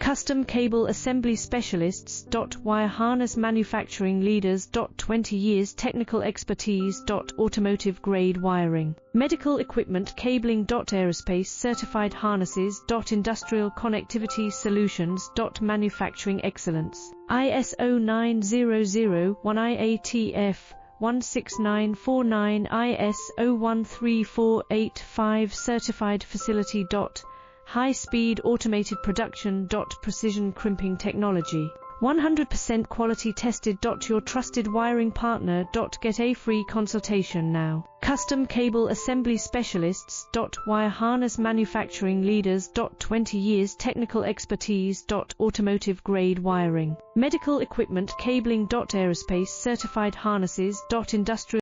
Custom Cable Assembly Specialists. Wire Harness Manufacturing Leaders. 20 years technical expertise. Automotive grade wiring. Medical equipment cabling. Aerospace certified harnesses. Industrial connectivity solutions. Manufacturing excellence. ISO 9001 IATF 16949 ISO 13485 certified facility. High-speed automated production. Precision crimping technology. 100% quality tested. Your trusted wiring partner. Get a free consultation now. Custom Cable Assembly Specialists. Wire Harness Manufacturing Leaders. 20 years technical expertise. Automotive grade wiring. Medical equipment cabling. Aerospace certified harnesses. Industrial